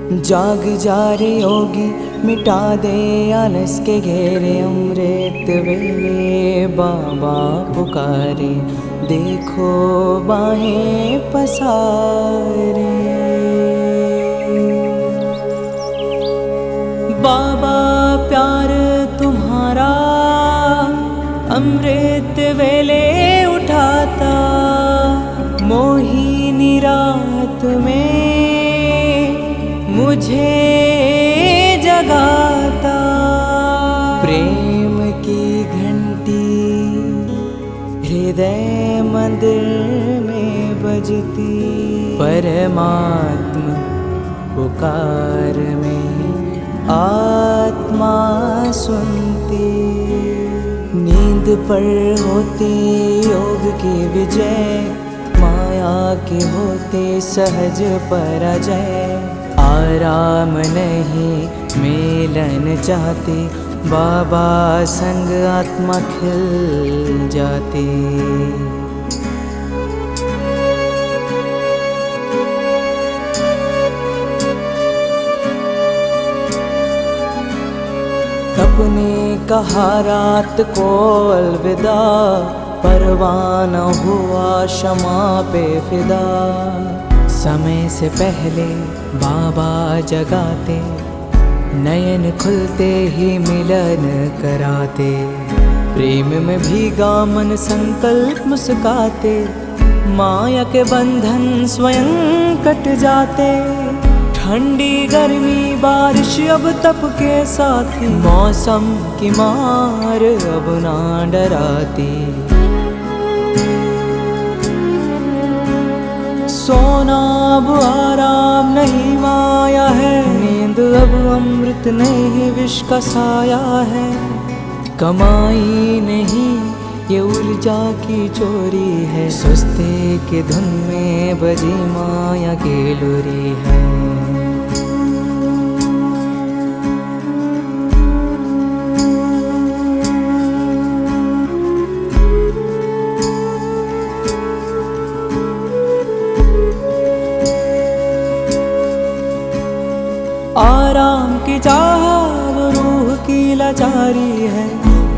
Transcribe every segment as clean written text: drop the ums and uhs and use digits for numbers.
जाग जा रे योगी, मिटा दे आलस के घेरे। अमृत वेले बाबा पुकारे, देखो बाहें पसारे। बाबा प्यार तुम्हारा अमृत वेले उठाता, मोहिनी रात में मुझे जगाता। प्रेम की घंटी हृदय मंदिर में बजती, परमात्मा पुकार में आत्मा सुनती। नींद पर होती योग की विजय, माया के होते सहज पराजय। आराम नहीं मिलन चाहते, बाबा संग आत्मा खिल जाती। अपने कहा रात को अलविदा, परवाना हुआ क्षमा पे फिदा। समय से पहले बाबा जगाते, नयन खुलते ही मिलन कराते। प्रेम में भीगा मन संकल्प मुस्काते, माया के बंधन स्वयं कट जाते। ठंडी गर्मी बारिश अब तप के साथी, मौसम की मार अब ना डराती। सोना अब आराम नहीं माया है, नींद अब अमृत नहीं विष का साया है। कमाई नहीं ये ऊर्जा की चोरी है, सुस्ती की धुन में बजी माया की लुरी है। आराम की चाह वो रूह की लाचारी है,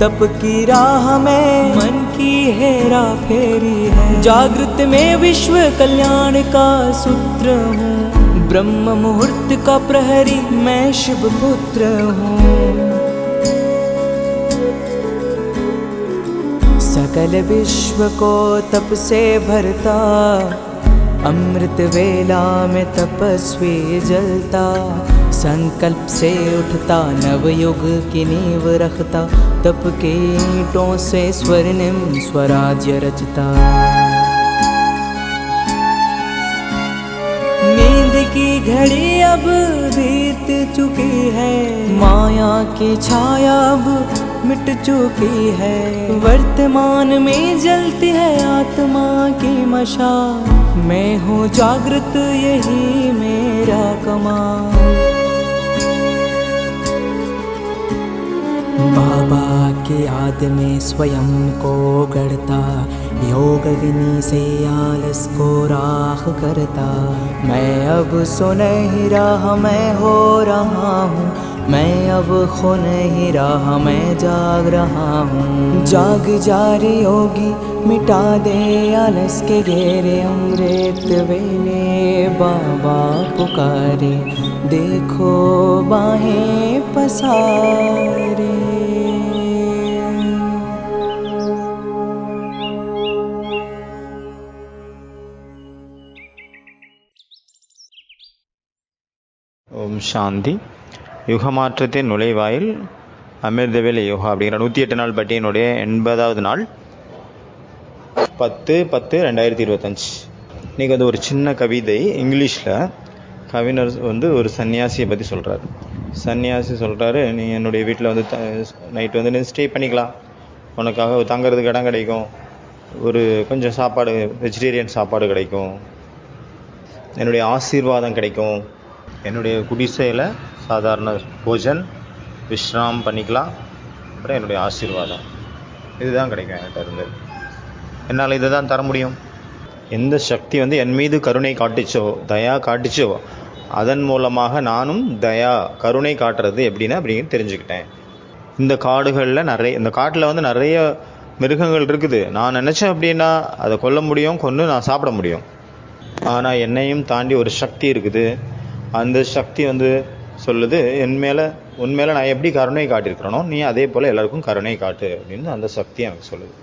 तप की राह में मन की हेरा फेरी है। जागृत में विश्व कल्याण का सूत्र हूँ, ब्रह्म मुहूर्त का प्रहरी मैं शिव पुत्र हूँ। सकल विश्व को तप से भरता, अमृत वेला में तपस्वी जलता। संकल्प से उठता नवयुग की नींव रखता, तप के ईंटों से स्वर्णिम स्वराज्य रचता। नींद की घड़ी अब बीत चुकी है, माया की छाया अब मिट चुकी है। वर्तमान में जलती है आत्मा की मशाल, मैं हूँ जागृत यही मेरा कमाल। बाबा की याद में स्वयं को गढ़ता, योग अग्नि से आलस को राख करता। मैं अब सुनहरी राह मैं हो रहा हूँ, मैं अब खो नहीं रहा मैं जाग रहा हूँ। जाग जा रे योगी, मिटा दे आलस के घेरे। अमृत वेले बाबा पुकारे, देखो बाहें पसारे। ஓம் சாந்தி. யுகமாற்றத்தின் நுழைவாயில் அமிர்தவேலை யோகா அப்படிங்கிற 108 நாள் பட்டியனுடைய 80வது நாள் 10/10/2025. இன்றைக்கி ஒரு சின்ன கவிதை இங்கிலீஷில். கவிஞர் ஒரு சன்னியாசியை பற்றி சொல்கிறார். சன்னியாசி சொல்கிறாரு, நீ என்னுடைய வீட்டில் நைட்டு நீ ஸ்டே பண்ணிக்கலாம், உனக்காக தங்குறதுக்கு இடம் கிடைக்கும், கொஞ்சம் சாப்பாடு வெஜிடேரியன் சாப்பாடு கிடைக்கும், என்னுடைய ஆசீர்வாதம் கிடைக்கும், என்னுடைய குடிசையில் சாதாரண போஜன் விஷ்ராம் பண்ணிக்கலாம், அப்புறம் என்னுடைய ஆசீர்வாதம் இதுதான் கிடைக்கும் என்கிட்ட இருந்து. என்னால் இதை தான் தர முடியும். எந்த சக்தி என் மீது கருணை காட்டுச்சோ, தயா காட்டுச்சோ, அதன் மூலமாக நானும் கருணை காட்டுறது அப்படின்னு தெரிஞ்சுக்கிட்டேன். இந்த காட்டில் வந்து நிறைய மிருகங்கள் இருக்குது. நான் நினச்சேன் அப்படின்னா அதை கொல்ல முடியும், கொன்று நான் சாப்பிட முடியும். ஆனால் என்னையும் தாண்டி ஒரு சக்தி இருக்குது. அந்த சக்தி வந்து சொல்லுது, உன் மேலே நான் எப்படி கருணை காட்டியிருக்கிறேனோ நீ அதே போல் எல்லாருக்கும் கருணை காட்டு அப்படின்னு அந்த சக்தி எனக்கு சொல்லுது.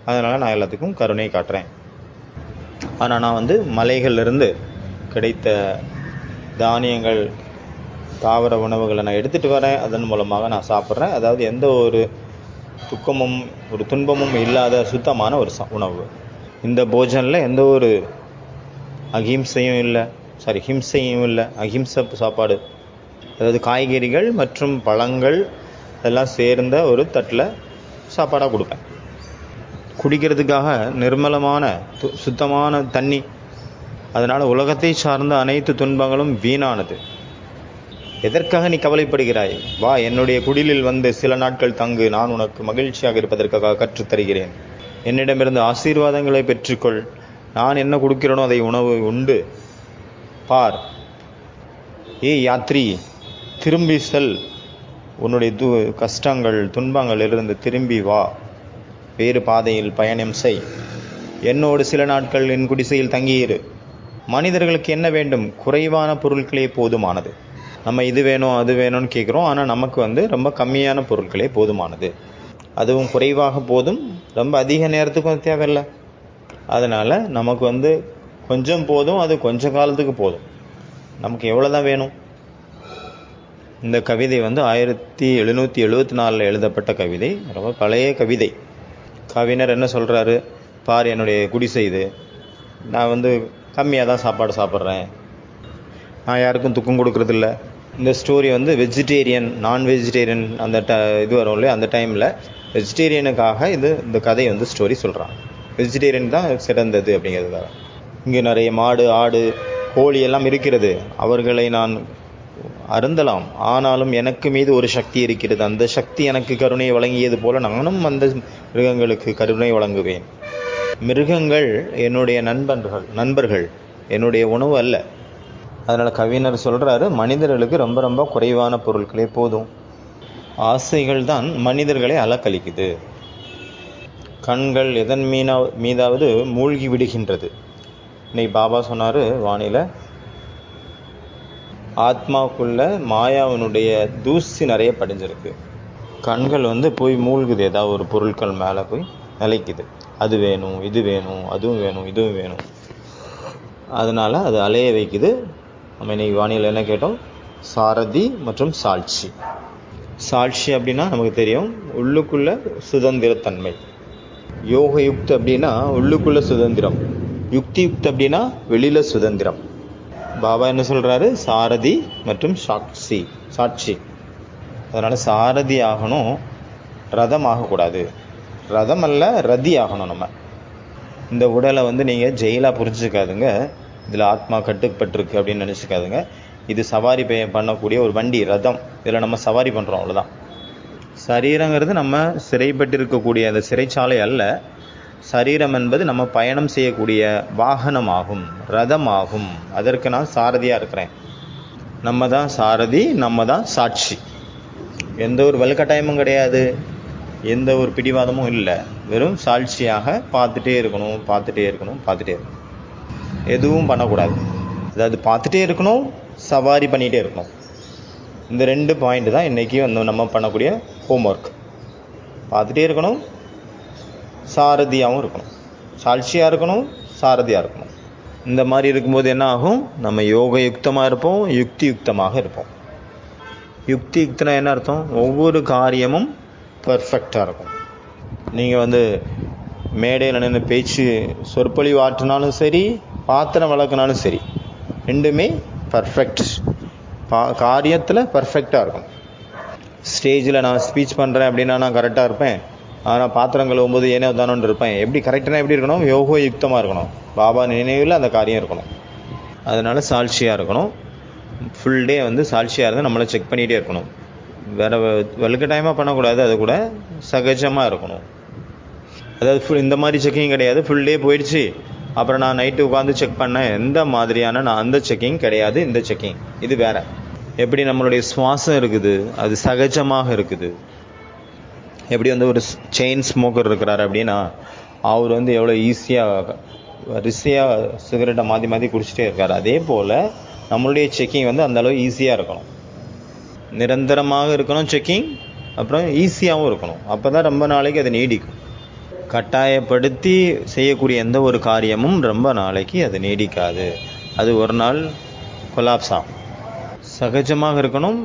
அதனால் நான் எல்லாத்துக்கும் கருணை காட்டுறேன். ஆனால் நான் வந்து மலைகளிலிருந்து கிடைத்த தானியங்கள், தாவர உணவுகளை நான் எடுத்துகிட்டு வரேன். அதன் மூலமாக நான் சாப்பிட்றேன். அதாவது எந்த ஒரு துக்கமும் ஒரு துன்பமும் இல்லாத சுத்தமான ஒரு உணவு. இந்த போஜனில் எந்த ஒரு ஹிம்சையும் இல்லை. அஹிம்சை சாப்பாடு. அதாவது காய்கறிகள் மற்றும் பழங்கள் எல்லாம் சேர்ந்த ஒரு தட்டில் சாப்பாடாக கொடுப்பேன். குடிக்கிறதுக்காக நிர்மலமான சுத்தமான தண்ணி. அதனால் உலகத்தை சார்ந்த அனைத்து துன்பங்களும் வீணானது. எதற்காக நீ கவலைப்படுகிறாய்? வா, என்னுடைய குடிலில் வந்து சில நாட்கள் தங்கு. நான் உனக்கு மகிழ்ச்சியாக இருப்பதற்காக கற்றுத்தருகிறேன். என்னிடமிருந்து ஆசீர்வாதங்களை பெற்றுக்கொள். நான் என்ன கொடுக்கிறேனோ அதை உணவு உண்டு பார். யாத்ரி, திரும்பி செல். உன்னுடைய கஷ்டங்கள் துன்பங்களிலிருந்து திரும்பி வா. வேறு பாதையில் பயணம் செய். என்னோடு சில நாட்கள் என் குடிசையில் தங்கியிரு. மனிதர்களுக்கு என்ன வேண்டும்? குறைவான பொருட்களே போதுமானது. நம்ம இது வேணும் அது வேணும்னு கேட்குறோம். ஆனால் நமக்கு வந்து ரொம்ப கம்மியான பொருட்களே போதுமானது. அதுவும் குறைவாக போதும், ரொம்ப அதிக நேரத்துக்கும் தேவையில்லை. அதனால் நமக்கு வந்து கொஞ்சம் போதும், அது கொஞ்ச காலத்துக்கு போதும். நமக்கு எவ்வளோ தான் வேணும்? இந்த கவிதை வந்து 1774 எழுதப்பட்ட கவிதை. ரொம்ப பழைய கவிதை. கவிஞர் என்ன சொல்கிறாரு? பார், என்னுடைய குடிசை இது. நான் வந்து கம்மியாக தான் சாப்பாடு சாப்பிட்றேன். நான் யாருக்கும் துக்கம் கொடுக்குறதில்ல. இந்த ஸ்டோரி வந்து வெஜிடேரியன், நான் வெஜிடேரியன் அந்த இது வரும் இல்லையா, அந்த டைமில் வெஜிடேரியனுக்காக இந்த கதை வந்து ஸ்டோரி சொல்கிறான். வெஜிடேரியன் தான் சிறந்தது அப்படிங்கிறதுக்காக. இங்கே நிறைய மாடு, ஆடு, கோழி எல்லாம் இருக்கிறது. அவர்களை நான் அருந்தலாம். ஆனாலும் எனக்கு மீது ஒரு சக்தி இருக்கிறது. அந்த சக்தி எனக்கு கருணை வழங்கியது போல நானும் அந்த மிருகங்களுக்கு கருணை வழங்குவேன். மிருகங்கள் என்னுடைய நண்பர்கள், என்னுடைய உணவு அல்ல. அதனால் கவிஞர் சொல்கிறாரு, மனிதர்களுக்கு ரொம்ப ரொம்ப குறைவான பொருட்களே போதும். ஆசைகள் தான் மனிதர்களை அலக்கழிக்குது. கண்கள் எதன் மீதாவது மூழ்கி விடுகின்றது. இன்னைக்கு பாபா சொன்னார் வானிலை, ஆத்மாவுக்குள்ள மாயாவினுடைய தூசி நிறைய படிஞ்சிருக்கு. கண்கள் வந்து போய் மூழ்குது, ஏதாவது ஒரு பொருட்கள் மேலே போய் நிலைக்குது. அது வேணும், இது வேணும், அதுவும் வேணும், இதுவும் வேணும். அதனால் அது அலைய வைக்குது. நம்ம இன்னைக்கு வானிலை என்ன கேட்டோம்? சாரதி மற்றும் சாட்சி. சாட்சி அப்படின்னா நமக்கு தெரியும், உள்ளுக்குள்ள சுதந்திரத்தன்மை. யோக யுக்தி அப்படின்னா உள்ளுக்குள்ள சுதந்திரம். யுக்தி யுக்தி அப்படின்னா வெளியில சுதந்திரம். பாபா என்ன சொல்கிறாரு? சாரதி மற்றும் சாட்சி. அதனால் சாரதி ஆகணும், ரதம் ஆகக்கூடாது. ரதம் அல்ல, ரதி ஆகணும். நம்ம இந்த உடலை வந்து நீங்கள் ஜெயிலாக புரிஞ்சுக்காதுங்க. இதில் ஆத்மா கட்டுப்பட்டிருக்கு அப்படின்னு நினச்சிக்காதுங்க. இது சவாரி பண்ணக்கூடிய ஒரு வண்டி, ரதம். இதில் நம்ம சவாரி பண்ணுறோம், அவ்வளோதான். சரீரங்கிறது நம்ம சிறைப்பட்டிருக்கக்கூடிய அந்த சிறைச்சாலை அல்ல. சரீரம் என்பது நம்ம பயணம் செய்யக்கூடிய வாகனமாகும், ரதமாகும். அதற்கு நான் சாரதியாக இருக்கிறேன். நம்ம தான் சாரதி, நம்ம தான் சாட்சி. எந்த ஒரு வலுக்கட்டாயமும் கிடையாது, எந்த ஒரு பிடிவாதமும் இல்லை. வெறும் சாட்சியாக பார்த்துட்டே இருக்கணும். எதுவும் பண்ணக்கூடாது. அதாவது பார்த்துட்டே இருக்கணும், சவாரி பண்ணிகிட்டே இருக்கணும். இந்த 2 பாயிண்ட் தான் இன்றைக்கி வந்து நம்ம பண்ணக்கூடிய ஹோம்ஒர்க். பார்த்துட்டே இருக்கணும், சாரதியாகவும் இருக்கணும். சாட்சியாக இருக்கணும், சாரதியாக இருக்கணும். இந்த மாதிரி இருக்கும்போது என்ன ஆகும்? நம்ம யோக யுக்தமாக இருப்போம், யுக்தி யுக்தமாக இருப்போம். யுக்தி யுக்தனா என்ன அர்த்தம்? ஒவ்வொரு காரியமும் பர்ஃபெக்டாக இருக்கும். நீங்கள் வந்து மேடையில் நின்று பேச்சு சொற்பொழிவு ஆற்றினாலும் சரி, பாத்திரம் வளர்க்கினாலும் சரி, ரெண்டுமே பர்ஃபெக்ட். காரியத்தில் பர்ஃபெக்டாக இருக்கும். ஸ்டேஜில் நான் ஸ்பீச் பண்ணுறேன் அப்படின்னா நான் கரெக்டாக இருப்பேன். ஆனால் பாத்திரம் கழுவும்போது ஏனோ தானோன்னு இருப்பேன். எப்படி கரெக்டாக எப்படி இருக்கணும்? யோக யுக்தமாக இருக்கணும். பாபா நினைவில் அந்த காரியம் இருக்கணும். அதனால் சாட்சியாக இருக்கணும். ஃபுல் டே வந்து சாட்சியாக இருந்து நம்மளை செக் பண்ணிகிட்டே இருக்கணும். வேறு வலுக்கட்டாயமாக பண்ணக்கூடாது. அது கூட சகஜமாக இருக்கணும். அதாவது இந்த மாதிரி செக்கிங் கிடையாது. ஃபுல் டே போயிடுச்சு, அப்புறம் நான் நைட்டு உட்காந்து செக் பண்ணேன், எந்த மாதிரியான நான் அந்த செக்கிங் கிடையாது, இந்த செக்கிங் இது வேற. எப்படி நம்மளுடைய சுவாசம் இருக்குது, அது சகஜமாக இருக்குது. எப்படி வந்து ஒரு செயின் ஸ்மோக்கர் இருக்கிறாரு அப்படின்னா அவர் வந்து எவ்வளோ ஈஸியாக சிகரெட்டை மாற்றி மாற்றி குடிச்சிட்டே இருக்கார். அதே போல் நம்மளுடைய செக்கிங் வந்து அந்தளவு ஈஸியாக இருக்கணும், நிரந்தரமாக இருக்கணும் செக்கிங், அப்புறம் ஈஸியாகவும் இருக்கணும். அப்போ தான் ரொம்ப நாளைக்கு அது நீடிக்கும். கட்டாயப்படுத்தி செய்யக்கூடிய எந்த ஒரு காரியமும் ரொம்ப நாளைக்கு அது நீடிக்காது, அது ஒரு நாள் கொலாப்ஸ் ஆகும். சகஜமாக இருக்கணும்,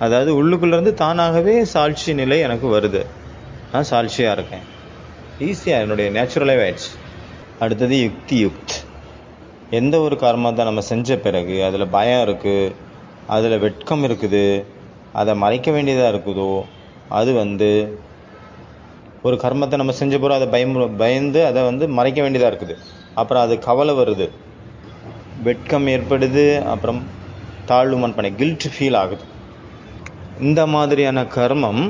அதாவது உள்ளுக்குள்ளேருந்து தானாகவே சாட்சி நிலை எனக்கு வருது, நான் சாட்சியாக இருக்கேன், ஈஸியாக என்னுடைய நேச்சுரலாகவே ஆயிடுச்சு. அடுத்தது யுக்த். எந்த ஒரு கர்மத்தை நம்ம செஞ்ச பிறகு அதில் பயம் இருக்குது, அதில் வெட்கம் இருக்குது, அதை மறைக்க வேண்டியதாக இருக்குதோ, அது வந்து ஒரு கர்மத்தை நம்ம செஞ்ச பிறகு அதை பயந்து அதை வந்து மறைக்க வேண்டியதாக இருக்குது. அப்புறம் அது கவலை வருது, வெட்கம் ஏற்படுது, அப்புறம் தாழ்வு மனப்பானை கில்ட் ஃபீல் ஆகுது. இந்த மாதிரியான கர்மம்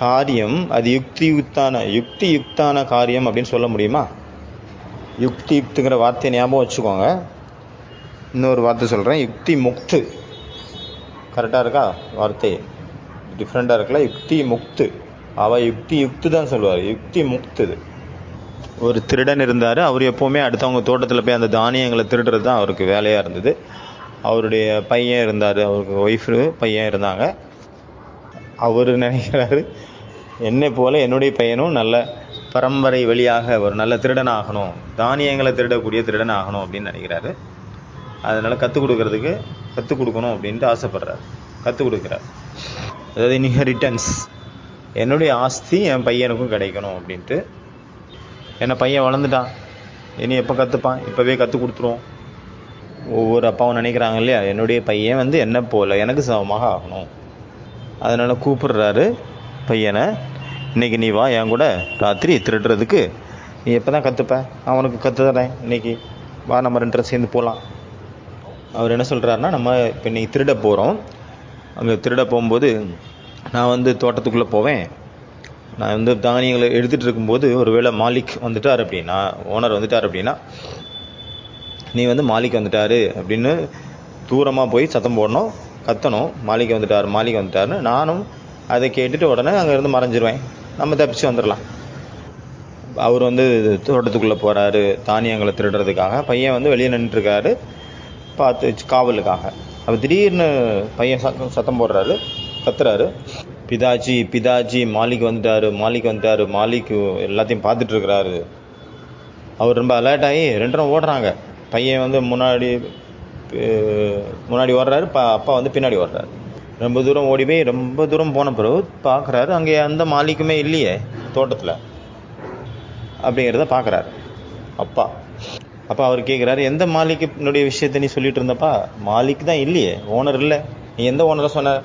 காரியம் அது யுக்தியுக்தான காரியம் அப்படின்னு சொல்ல முடியுமா? யுக்தியுக்துங்கிற வார்த்தையை ஞாபகம் வச்சுக்கோங்க. இன்னொரு வார்த்தை சொல்கிறேன், யுக்தி முக்து. கரெக்டாக இருக்கா? வார்த்தை டிஃப்ரெண்ட்டாக இருக்குல்ல. யுக்தி முக்து, அவள் யுக்தி தான் சொல்லுவார், யுக்தி முக்து. ஒரு திருடன் இருந்தார், அவர் எப்போவுமே அடுத்தவங்க தோட்டத்தில் போய் அந்த தானியங்களை திருடுறது தான் அவருக்கு வேலையாக இருந்தது. அவருடைய பையன் இருந்தார், அவருக்கு ஒய்ஃபு பையன் இருந்தாங்க. அவர் நினைக்கிறாரு, என்னை போல் என்னுடைய பையனும் நல்ல பரம்பரை வழியாக ஒரு நல்ல திருடன் ஆகணும், தானியங்களை திருடக்கூடிய திருடன் ஆகணும் அப்படின்னு நினைக்கிறாரு. அதனால் கற்றுக் கொடுக்கணும் அப்படின்ட்டு ஆசைப்படுறாரு, கற்றுக் கொடுக்குறார். அதாவது இன்ஹெரிட்டன்ஸ், என்னுடைய ஆஸ்தி என் பையனுக்கும் கிடைக்கணும் அப்படின்ட்டு. என்ன பையன் வளர்ந்துட்டான், இனி எப்போ கற்றுப்பான், இப்போவே கற்றுக் கொடுத்துருவோம். ஒவ்வொரு அப்பாவும் நினைக்கிறாங்க இல்லையா, என்னுடைய பையன் வந்து என்ன போல் எனக்கு சமமாக ஆகணும். அதனால் கூப்பிடுறாரு பையனை, இன்றைக்கி நீ வா என் கூட ராத்திரி திருடுறதுக்கு, நீ எப்போ தான் கற்றுப்ப, அவனுக்கு கற்று தரேன், இன்றைக்கி வா நம்ம 2 பேரும் சேர்ந்து போகலாம். அவர் என்ன சொல்கிறாருன்னா, நம்ம இப்போ இன்றைக்கி திருட போகிறோம், அங்கே திருட போகும்போது நான் வந்து தோட்டத்துக்குள்ளே போவேன், நான் வந்து தானியங்களை எடுத்துகிட்டு இருக்கும்போது ஒருவேளை மாலிக் வந்துட்டார் அப்படின்னா, ஓனர் வந்துட்டார் அப்படின்னா, நீ வந்து மாலிக் வந்துட்டார் அப்படின்னு தூரமாக போய் சத்தம் போடணும், கத்தணும், மாலிக் வந்துட்டார்னு. நானும் அதை கேட்டுட்டு உடனே அங்கேருந்து மறைஞ்சிருவேன், நம்ம தப்பிச்சு வந்துடலாம். அவர் வந்து தோட்டத்துக்குள்ளே போகிறாரு தானியங்களை திருடுறதுக்காக, பையன் வந்து வெளியே நின்றுட்டுருக்காரு பார்த்து காவலுக்காக. அப்போ திடீர்னு பையன் சத்தம் போடுறாரு, கத்துறாரு, பிதாஜி மாலிக் வந்துட்டார், மாலிக் எல்லாத்தையும் பார்த்துட்ருக்கிறாரு. அவர் ரொம்ப அலர்ட் ஆகி 2 பேரும் ஓடுறாங்க. பையன் வந்து முன்னாடி ஓடுறாரு, அப்பா வந்து பின்னாடி ஓடுறாரு. ரொம்ப தூரம் ஓடி போய் ரொம்ப தூரம் போன பிறகு பார்க்குறாரு, அங்கே அந்த மாலிக்குமே இல்லையே தோட்டத்தில் அப்படிங்கிறத பார்க்குறாரு அப்பா. அப்போ அவர் கேட்குறாரு, எந்த மாலிக்குனுடைய விஷயத்தை நீ சொல்லிட்டு இருந்தப்பா, மாலிக் தான் இல்லையே, ஓனர் இல்லை, நீ எந்த ஓனரை சொன்ன?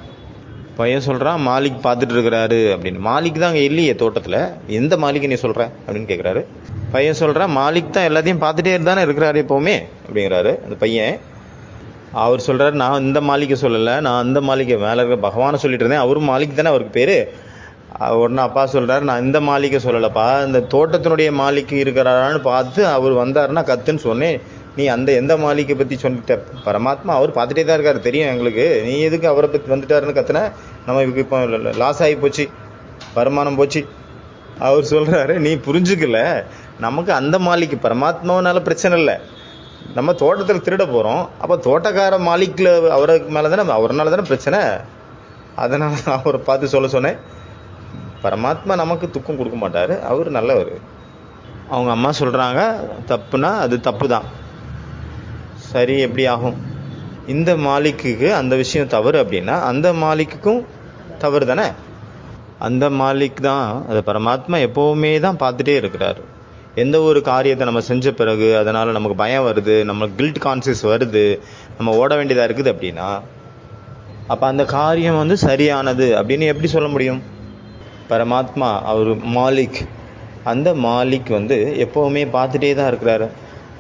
பையன் சொல்கிறான், மாலிக் பார்த்துட்டு இருக்கிறாரு அப்படின்னு. மாலிக் தான் அங்கே இல்லையே தோட்டத்தில், எந்த மாலிக் நீ சொல்கிற அப்படின்னு கேட்குறாரு. பையன் சொல்கிறான், மாலிக் தான் எல்லாத்தையும் பார்த்துட்டே இருந்தானே இருக்கிறாரு எப்போவுமே அப்படிங்கிறாரு அந்த பையன். அவர் சொல்கிறார், நான் இந்த மாலிக்கை சொல்லலை, நான் அந்த மாலிக்கை மேலே இருக்க பகவானை சொல்லிட்டு இருந்தேன், அவரும் மாலிக் தானே அவருக்கு பேர். உடனே அப்பா சொல்கிறார், நான் இந்த மாலிக்கை சொல்லலைப்பா, இந்த தோட்டத்தினுடைய மாலிக்கு இருக்கிறாரான்னு பார்த்து அவர் வந்தாருன்னா கத்துன்னு சொன்னேன், நீ அந்த எந்த மாலிக்கை பற்றி சொல்லிட்ட? பரமாத்மா அவர் பார்த்துட்டே தான் இருக்கார், தெரியும் எங்களுக்கு, நீ எதுக்கு அவரை பற்றி வந்துட்டாருன்னு கத்துன? நம்ம இப்போ லாஸ் ஆகி போச்சு, வருமானம் போச்சு. அவர் சொல்கிறாரு, நீ புரிஞ்சுக்கல, நமக்கு அந்த மாலிக்கு பரமாத்மாவனால பிரச்சனை இல்லை, நம்ம தோட்டத்தில் திருட போகிறோம், அப்போ தோட்டக்கார மாலிக்கில் அவருக்கு மேலே தானே, அவர்னால தானே பிரச்சனை. அதனால் அவரை பார்த்து சொல்ல சொன்னேன், பரமாத்மா நமக்கு துக்கம் கொடுக்க மாட்டார், அவர் நல்லவர். அவங்க அம்மா சொல்கிறாங்க, தப்புனா அது தப்பு தான், சரி எப்படி ஆகும்? இந்த மாலிக்குக்கு அந்த விஷயம் தவறு அப்படின்னா அந்த மாலிக்குக்கும் தவறு தானே. அந்த மாலிக் தான், அதை பரமாத்மா எப்போவுமே தான் பார்த்துட்டே இருக்கிறார். எந்த ஒரு காரியத்தை நம்ம செஞ்ச பிறகு அதனால் நமக்கு பயம் வருது, நம்மளுக்கு கில்ட் கான்சியஸ் வருது, நம்ம ஓட வேண்டியதாக இருக்குது அப்படின்னா, அப்போ அந்த காரியம் வந்து சரியானது அப்படின்னு எப்படி சொல்ல முடியும்? பரமாத்மா அவர் மாலிக், அந்த மாலிக் வந்து எப்போவுமே பார்த்துட்டே தான் இருக்கிறாரு.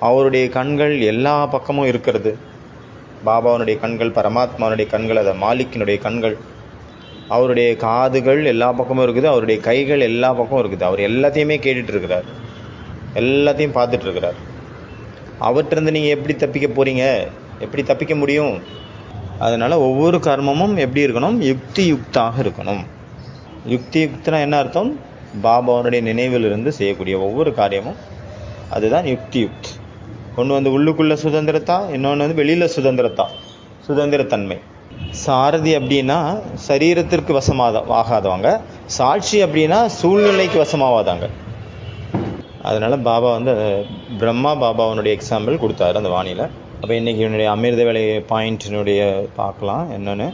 அவருடைய கண்கள் எல்லா பக்கமும் இருக்கிறது. பாபாவனுடைய கண்கள், பரமாத்மாவுடைய கண்கள், அது மாலிக்கினுடைய கண்கள். அவருடைய காதுகள் எல்லா பக்கமும் இருக்குது, அவருடைய கைகள் எல்லா பக்கமும் இருக்குது. அவர் எல்லாத்தையுமே கேட்டுட்டு இருக்கிறார், எல்லாத்தையும் பார்த்துட்டு இருக்கிறார். அவற்றிருந்து நீங்கள் எப்படி தப்பிக்க போகிறீங்க, எப்படி தப்பிக்க முடியும்? அதனால் ஒவ்வொரு கர்மமும் எப்படி இருக்கணும்? யுக்தாக இருக்கணும். யுக்தினா என்ன அர்த்தம்? பாபாவுடைய நினைவிலிருந்து செய்யக்கூடிய ஒவ்வொரு காரியமும் அதுதான் யுக்த். ஒன்று வந்து உள்ளுக்குள்ள சுதந்திரத்தா, இன்னொன்று வந்து வெளியில் சுதந்திரத்தன்மை. சாரதி அப்படின்னா சரீரத்திற்கு ஆகாதவங்க, சாட்சி அப்படின்னா சூழ்நிலைக்கு வசமாவாதாங்க. அதனால் பாபா வந்து பிரம்மா பாபாவனுடைய எக்ஸாம்பிள் கொடுத்தாரு அந்த வாணியில். அப்போ இன்றைக்கி என்னுடைய அமிர்த வேலை பாயிண்ட்டினுடைய பார்க்கலாம் என்னென்னு.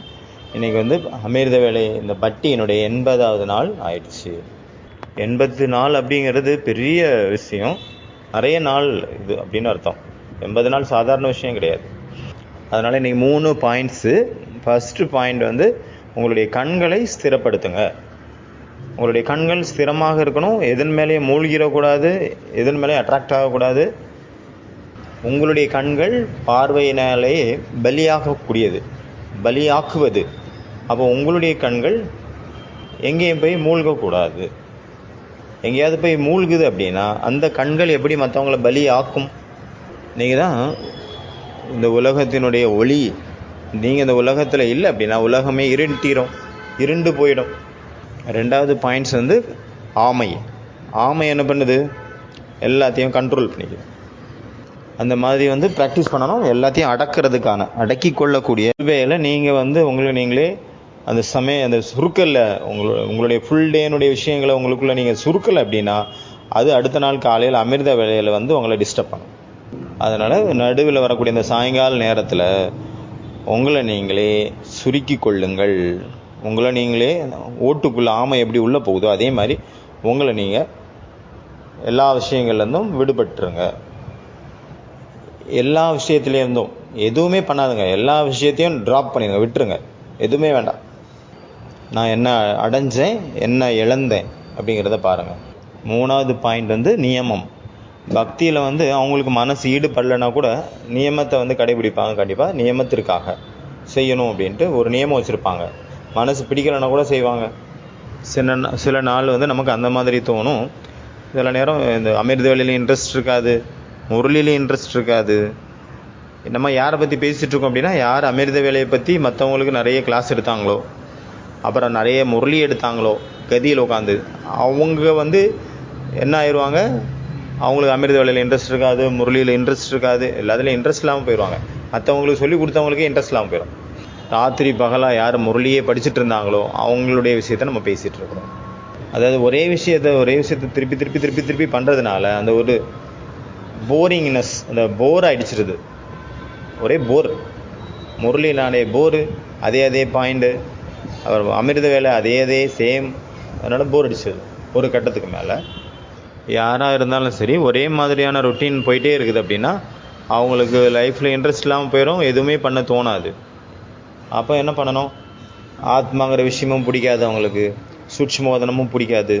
இன்றைக்கி வந்து அமிர்த வேலை இந்த பட்டியினுடைய 80வது நாள் ஆயிடுச்சு. 80 நாள் அப்படிங்கிறது பெரிய விஷயம், நிறைய நாள் இது அப்படின்னு அர்த்தம். 80 நாள் சாதாரண விஷயம் கிடையாது. அதனால் இன்றைக்கி 3 பாயிண்ட்ஸு. ஃபஸ்ட்டு பாயிண்ட் வந்து உங்களுடைய கண்களை ஸ்திரப்படுத்துங்க. உங்களுடைய கண்கள் ஸ்திரமாக இருக்கணும், எதன் மேலேயும் மூழ்கிடக்கூடாது, எதன் மேலேயும் அட்ராக்ட் ஆகக்கூடாது. உங்களுடைய கண்கள் பார்வையினாலே பலியாக்குவது. அப்போ உங்களுடைய கண்கள் எங்கேயும் போய் மூழ்கக்கூடாது. எங்கேயாவது போய் மூழ்குது அப்படின்னா அந்த கண்கள் எப்படி மற்றவங்கள பலி ஆக்கும்? நீங்கள் தான் இந்த உலகத்தினுடைய ஒளி. நீங்கள் இந்த உலகத்தில் இல்லை அப்படின்னா உலகமே இருண்டு போயிடும். 2வது பாயிண்ட்ஸ் வந்து ஆமை என்ன பண்ணுது? எல்லாத்தையும் கண்ட்ரோல் பண்ணிக்குது. அந்த மாதிரி வந்து ப்ராக்டிஸ் பண்ணணும். எல்லாத்தையும் அடக்கி கொள்ளக்கூடிய வேலை நீங்கள் வந்து உங்களை நீங்களே அந்த சுருக்கல்ல உங்களுடைய ஃபுல் டேனுடைய விஷயங்களை உங்களுக்குள்ளே நீங்கள் சுருக்கலை அப்படின்னா அது அடுத்த நாள் காலையில் அமிர்த வேலையில் வந்து உங்களை டிஸ்டர்ப் பண்ணும். அதனால் நடுவில் வரக்கூடிய இந்த சாயங்கால நேரத்தில் உங்களை நீங்களே சுருக்கி கொள்ளுங்கள். உங்களை நீங்களே ஓட்டுக்குள்ளே ஆமை எப்படி உள்ளே போகுதோ அதே மாதிரி உங்களை நீங்கள் எல்லா விஷயங்கள்லேருந்தும் விடுபட்டுருங்க. எல்லா விஷயத்துலேருந்தும் எதுவுமே பண்ணாதுங்க. எல்லா விஷயத்தையும் ட்ராப் பண்ணிடுங்க, விட்டுருங்க. எதுவுமே வேண்டாம். நான் என்ன அடைஞ்சேன், என்ன இழந்தேன் அப்படிங்கிறத பாருங்கள். 3வது பாயிண்ட் வந்து நியமம். பக்தியில் வந்து அவங்களுக்கு மனசு ஈடுபடலைன்னா கூட நியமத்தை வந்து கடைபிடிப்பாங்க. கண்டிப்பாக நியமத்திற்காக செய்யணும் அப்படின்ட்டு ஒரு நியமம் வச்சுருப்பாங்க. மனசு பிடிக்கலைன்னா கூட செய்வாங்க. சில நாள் வந்து நமக்கு அந்த மாதிரி தோணும். சில நேரம் இந்த அமிர்த வேலையில் இன்ட்ரெஸ்ட் இருக்காது, முரளியில் இன்ட்ரெஸ்ட் இருக்காது. நம்ம யாரை பற்றி பேசிகிட்ருக்கோம் அப்படின்னா, யார் அமிர்த வேலையை பற்றி மற்றவங்களுக்கு நிறைய கிளாஸ் எடுத்தாங்களோ, அப்புறம் நிறைய முரளி எடுத்தாங்களோ கதியில் உட்காந்து, அவங்க வந்து என்ன ஆயிடுவாங்க? அவங்களுக்கு அமிர்த வேலையில் இன்ட்ரெஸ்ட் இருக்காது, முரளியில் இன்ட்ரெஸ்ட் இருக்காது, எல்லாத்துலேயும் இன்ட்ரெஸ்ட் இல்லாமல் போயிடுவாங்க. மற்றவங்களுக்கு சொல்லி கொடுத்தவங்களுக்கே இன்ட்ரெஸ்ட் இல்லாமல் போயிடும். ராத்திரி பகலாக யார் முரளியே படிச்சுட்டு இருந்தாங்களோ அவங்களுடைய விஷயத்தை நம்ம பேசிகிட்டு இருக்கிறோம். அதாவது ஒரே விஷயத்தை திருப்பி பண்ணுறதுனால அந்த ஒரு போரிங்னஸ், அந்த போர் ஆகிடுச்சிருது. ஒரே போர். முரளி நானே போரு, அதே பாயிண்ட்டு. அவர் அமிர்த வேலை அதே சேம். அதனால் போர் அடிச்சது. ஒரு கட்டத்துக்கு மேலே யாராக இருந்தாலும் சரி ஒரே மாதிரியான ரொட்டீன் போயிட்டே இருக்குது அப்படின்னா அவங்களுக்கு லைஃப்பில் இன்ட்ரெஸ்ட் இல்லாமல் போயிடும், எதுவுமே பண்ண தோணாது. அப்போ என்ன பண்ணணும்? ஆத்மாங்கிற விஷயமும் பிடிக்காது அவங்களுக்கு, சூட்சுமோதனமும் பிடிக்காது,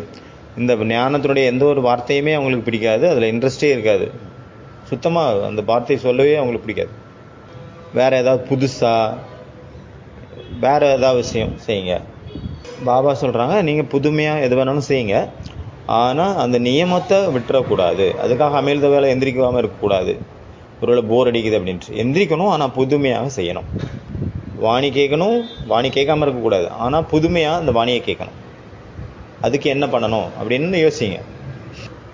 இந்த ஞானத்தினுடைய எந்த ஒரு வார்த்தையுமே அவங்களுக்கு பிடிக்காது, அதில் இன்ட்ரெஸ்டே இருக்காது. சுத்தமாக அந்த வார்த்தையை சொல்லவே அவங்களுக்கு பிடிக்காது. வேறு ஏதாவது புதுசாக வேறு ஏதாவது விஷயம் செய்யுங்க. பாபா சொல்கிறாங்க, நீங்கள் புதுமையாக எது வேணாலும் செய்யுங்க, ஆனால் அந்த நியமத்தை விட்டுறக்கூடாது. அதுக்காக அமிர்த வேலை எந்திரிக்காமல் இருக்கக்கூடாது. ஒருவேளை போர் அடிக்குது அப்படின்ட்டு எந்திரிக்கணும், ஆனால் புதுமையாக செய்யணும். வாணி கேட்கணும், வாணி கேட்காமல் இருக்கக்கூடாது, ஆனால் புதுமையாக அந்த வாணியை கேட்கணும். அதுக்கு என்ன பண்ணணும் அப்படின்னு யோசிங்க.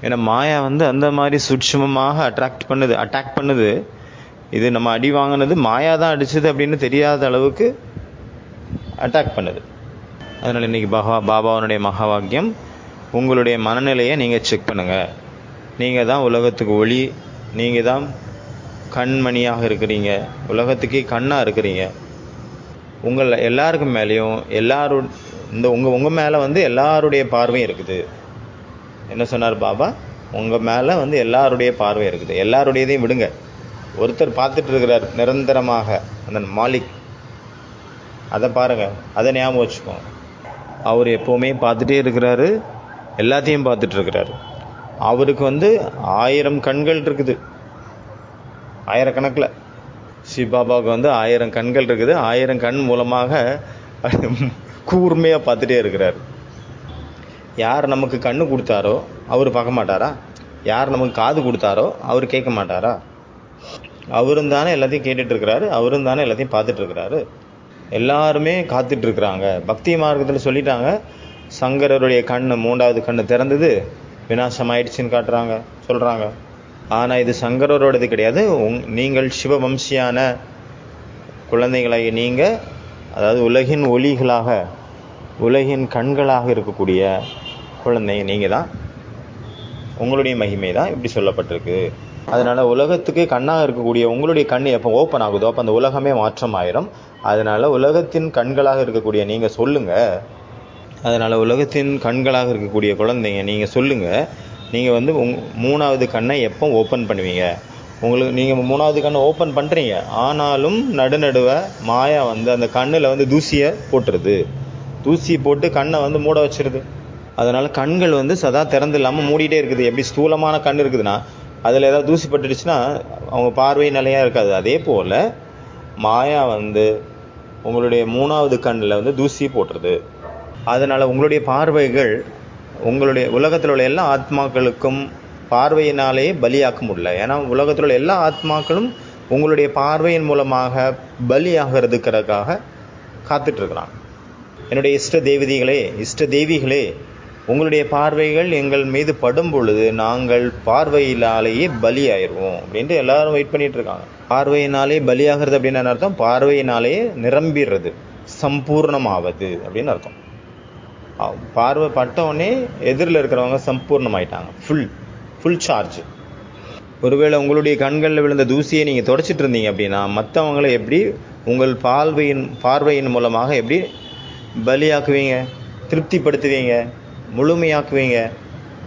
ஏன்னா மாயா வந்து அந்த மாதிரி சூட்சுமமாக அட்டாக் பண்ணுது. இது நம்ம அடி வாங்கினது மாயா தான் அடிச்சது அப்படின்னு தெரியாத அளவுக்கு அட்டாக் பண்ணுது. அதனால் இன்றைக்கி பாபாவனுடைய மகா வாக்கியம், உங்களுடைய மனநிலையை நீங்கள் செக் பண்ணுங்கள். நீங்கள் தான் உலகத்துக்கு ஒளி, நீங்கள் தான் கண்மணியாக இருக்கிறீங்க, உலகத்துக்கே கண்ணாக இருக்கிறீங்க. உங்கள் எல்லாருக்கும் மேலேயும் உங்கள் மேலே வந்து எல்லாருடைய பார்வையும் இருக்குது. என்ன சொன்னார் பாபா? உங்கள் மேலே வந்து எல்லாருடைய பார்வை இருக்குது. எல்லாருடையதையும் விடுங்க. ஒருத்தர் பார்த்துட்டு இருக்கிறார் நிரந்தரமாக, அந்த மாலிக், அதை பாருங்கள், அதை ஞாபகம் வச்சுக்கோங்க. அவர் எப்போவுமே பார்த்துட்டே இருக்கிறாரு, எல்லாத்தையும் பார்த்துட்ருக்கிறாரு. அவருக்கு வந்து 1000 கண்கள் இருக்குது, 1000 கணக்கில். சிவபாபாவுக்கு வந்து 1000 கண்கள் இருக்குது. 1000 கண் மூலமாக கூர்மையாக பார்த்துட்டே இருக்கிறார். யார் நமக்கு கண்ணு கொடுத்தாரோ அவர் பார்க்க மாட்டாரா? யார் நமக்கு காது கொடுத்தாரோ அவர் கேட்க மாட்டாரா? அவரும் தானே எல்லாத்தையும் கேட்டுட்ருக்கிறாரு, அவரும் தானே எல்லாத்தையும் பார்த்துட்ருக்கிறாரு. எல்லாருமே காத்துட்ருக்குறாங்க. பக்தி மார்க்கத்தில் சொல்லிட்டாங்க, சங்கரருடைய கண் 3வது கண் திறந்தது, விநாசம் ஆயிடுச்சுன்னு காட்டுறாங்க, சொல்கிறாங்க. ஆனால் இது சங்கரரோடது கிடையாது. நீங்கள் சிவவம்சியான குழந்தைகளாகி நீங்கள், அதாவது உலகின் ஒளிகளாக, உலகின் கண்களாக இருக்கக்கூடிய குழந்தைங்க நீங்கள் தான். உங்களுடைய மகிமை தான் இப்படி சொல்லப்பட்டிருக்கு. அதனால் உலகத்துக்கு கண்ணாக இருக்கக்கூடிய உங்களுடைய கண் எப்போ ஓப்பன் ஆகுதோ அப்போ அந்த உலகமே மாற்றம் ஆயிரும். அதனால் உலகத்தின் கண்களாக இருக்கக்கூடிய நீங்கள் சொல்லுங்கள். அதனால் உலகத்தின் கண்களாக இருக்கக்கூடிய குழந்தைங்க நீங்கள் சொல்லுங்கள். நீங்கள் வந்து 3வது கண்ணை எப்போ ஓப்பன் பண்ணுவீங்க? உங்களுக்கு நீங்கள் 3வது கண்ணை ஓப்பன் பண்ணுறீங்க, ஆனாலும் நடுநடுவை மாயா வந்து அந்த கண்ணில் வந்து தூசியை போட்டுருது. தூசி போட்டு கண்ணை வந்து மூட வச்சிருது. அதனால் கண்கள் வந்து சதா திறந்து இல்லாமல் மூடிட்டே இருக்குது. எப்படி ஸ்தூலமான கண் இருக்குதுன்னா அதில் ஏதாவது தூசி பட்டுடுச்சுன்னா அவங்க பார்வை நிலையாக இருக்காது. அதே போல் மாயா வந்து உங்களுடைய 3வது கண்ணில் வந்து தூசி போட்டுருது. அதனால் உங்களுடைய பார்வைகள் உங்களுடைய உலகத்தில் உள்ள எல்லா ஆத்மாக்களுக்கும் பார்வையினாலேயே பலியாக்க முடியல. ஏன்னா உலகத்தில் உள்ள எல்லா ஆத்மாக்களும் உங்களுடைய பார்வையின் மூலமாக பலியாகிறதுக்காக காத்துட்ருக்குறாங்க. என்னுடைய இஷ்ட தெய்விகளே, உங்களுடைய பார்வைகள் எங்கள் மீது படும் பொழுது நாங்கள் பார்வையினாலேயே பலி ஆயிடுவோம் அப்படின்ட்டு எல்லாரும் வெயிட் பண்ணிட்டு இருக்காங்க. பார்வையினாலே பலியாகிறது அப்படின்னு அர்த்தம், பார்வையினாலேயே நிரம்பிடுறது, சம்பூர்ணமாவது அப்படின்னு அர்த்தம். பார்வை பட்டவுடனே எதிரில் இருக்கிறவங்க சம்பூர்ணமாயிட்டாங்க, ஃபுல் சார்ஜ். ஒருவேளை உங்களுடைய கண்களில் விழுந்த தூசியை நீங்கள் தொடச்சிட்டு இருந்தீங்க அப்படின்னா மற்றவங்களை எப்படி உங்கள் பார்வையின் மூலமாக எப்படி பலியாக்குவீங்க, திருப்திப்படுத்துவீங்க, முழுமையாக்குவீங்க,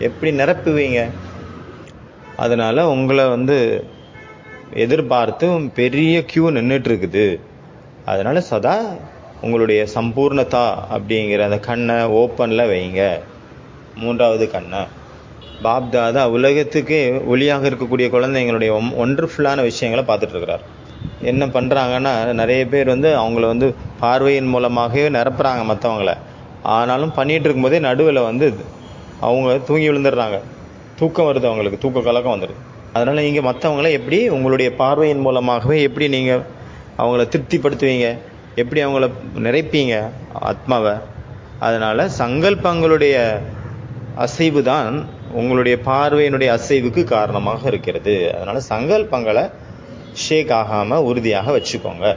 எப்படி நிரப்புவீங்க? அதனால் உங்களை வந்து எதிர்பார்த்து பெரிய கியூ நின்றுட்டுருக்குது. அதனால் சதா உங்களுடைய சம்பூர்ணதா அப்படிங்கிற அந்த கண்ணை ஓப்பனில் வைங்க. 3வது கண்ணை பாப்தாதா உலகத்துக்கு ஒளியாக இருக்கக்கூடிய குழந்தைங்களுடைய ஒண்டர்ஃபுல்லான விஷயங்களை பார்த்துட்ருக்கிறார். என்ன பண்ணுறாங்கன்னா, நிறைய பேர் வந்து அவங்கள வந்து பார்வையின் மூலமாகவே நிரப்புறாங்க மற்றவங்கள. ஆனாலும் பண்ணிகிட்டு இருக்கும்போதே நடுவில் வந்து அவங்க தூங்கி விழுந்துடுறாங்க. தூக்கம் வருது, அவங்களுக்கு தூக்க கலக்கம் வந்துடுது. அதனால் நீங்கள் மற்றவங்கள எப்படி உங்களுடைய பார்வையின் மூலமாகவே எப்படி நீங்கள் அவங்கள திருப்திப்படுத்துவீங்க, எப்படி அவங்கள நிறைப்பீங்க ஆத்மாவை? அதனால் சங்கல்பங்களுடைய அசைவு தான் உங்களுடைய பார்வையினுடைய அசைவுக்கு காரணமாக இருக்கிறது. அதனால் சங்கல்பங்களை ஷேக் ஆகாமல் உறுதியாக வச்சுக்கோங்க.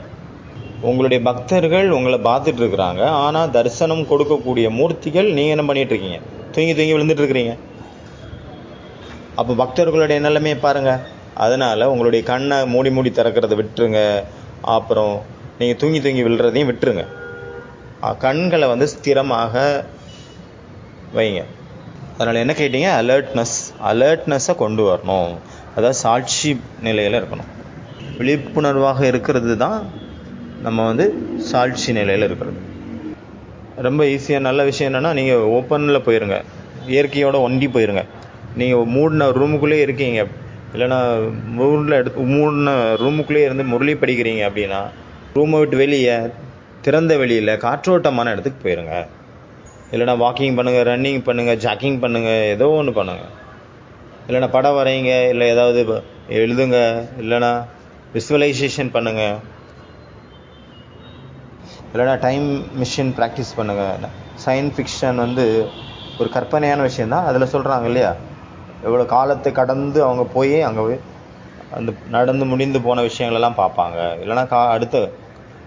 உங்களுடைய பக்தர்கள் உங்களை பார்த்துட்டு இருக்கிறாங்க, ஆனால் தரிசனம் கொடுக்கக்கூடிய மூர்த்திகள் நீங்கள் என்ன பண்ணிட்டு இருக்கீங்க? தூங்கி விழுந்துட்டு இருக்கிறீங்க. அப்போ பக்தர்களுடைய நிலைமையை பாருங்கள். அதனால் உங்களுடைய கண்ணை மூடி திறக்கிறத விட்டுருங்க. அப்புறம் நீங்கள் தூங்கி விழுறதையும் விட்டுருங்க. கண்களை வந்து ஸ்திரமாக வைங்க. அதனால் என்ன கேட்டீங்க? அலர்ட்னஸை கொண்டு வரணும். அதாவது சாட்சி நிலையில் இருக்கணும். விழிப்புணர்வாக இருக்கிறது தான் நம்ம வந்து சாட்சி நிலையில் இருக்கிறது. ரொம்ப ஈஸியாக நல்ல விஷயம் என்னென்னா, நீங்கள் ஓப்பனில் போயிருங்க, இயற்கையோடு ஒண்டி போயிருங்க. நீங்கள் மூடின ரூமுக்குள்ளே இருக்கீங்க, இல்லைன்னா மூடின ரூமுக்குள்ளே இருந்து முரளி படிக்கிறீங்க அப்படின்னா ரூமை விட்டு வெளியே திறந்த வெளியில் காற்றோட்டமான இடத்துக்கு போயிருங்க. இல்லைனா வாக்கிங் பண்ணுங்கள், ரன்னிங் பண்ணுங்கள், ஜாக்கிங் பண்ணுங்கள், ஏதோ ஒன்று பண்ணுங்கள். இல்லைனா படம் வரைங்க, இல்லை ஏதாவது எழுதுங்க, இல்லைனா விசுவலைசேஷன் பண்ணுங்கள், இல்லைனா டைம் மிஷின் ப்ராக்டிஸ் பண்ணுங்கள். சயின்ஸ் ஃபிக்ஷன் வந்து ஒரு கற்பனையான விஷயந்தான். அதில் சொல்கிறாங்க இல்லையா, எவ்வளோ காலத்தை கடந்து அவங்க போய் அங்கே அந்த நடந்து முடிந்து போன விஷயங்களெல்லாம் பார்ப்பாங்க. இல்லைனா அடுத்த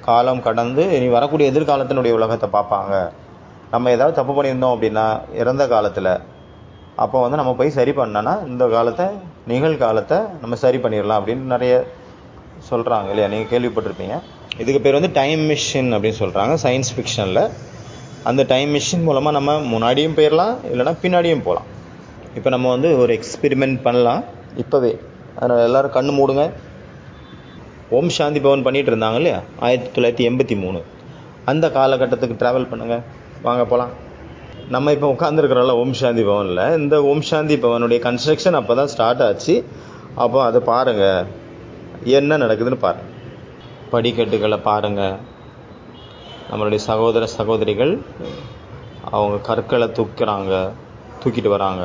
காலம் கடந்து இனி வரக்கூடிய எதிர்காலத்தினுடைய உலகத்தை பார்ப்பாங்க. நம்ம ஏதாவது தப்பு பண்ணியிருந்தோம் அப்படின்னா இறந்த காலத்தில், அப்போ வந்து நம்ம போய் சரி பண்ணோன்னா இந்த காலத்தை நிகழ்காலத்தை நம்ம சரி பண்ணிடலாம் அப்படின்னு நிறைய சொல்கிறாங்க இல்லையா, நீங்கள் கேள்விப்பட்டிருப்பீங்க. இதுக்கு பேர் வந்து டைம் மிஷின் அப்படின்னு சொல்கிறாங்க சயின்ஸ் ஃபிக்ஷனில். அந்த டைம் மிஷின் மூலமாக நம்ம முன்னாடியும் போயிடலாம், இல்லைனா பின்னாடியும் போகலாம். இப்போ நம்ம வந்து ஒரு எக்ஸ்பெரிமெண்ட் பண்ணலாம் இப்போவே. அதனால் எல்லோரும் கண்ணு மூடுங்க. ஓம் சாந்தி பவன் பண்ணிகிட்டு இருந்தாங்க இல்லையா 1983, அந்த காலகட்டத்துக்கு ட்ராவல் பண்ணுங்கள், வாங்க போகலாம். நம்ம இப்போ உட்காந்துருக்குறோம்ல ஓம் சாந்தி பவனில், இந்த ஓம் சாந்தி பவனுடைய கன்ஸ்ட்ரக்ஷன் அப்போ தான் ஸ்டார்ட் ஆச்சு. அப்போ அதை பாருங்கள், என்ன நடக்குதுன்னு பாருங்கள். படிக்கட்டுகளை பாருங்கள். நம்மளுடைய சகோதர சகோதரிகள் அவங்க கற்களை தூக்கிட்டு வராங்க.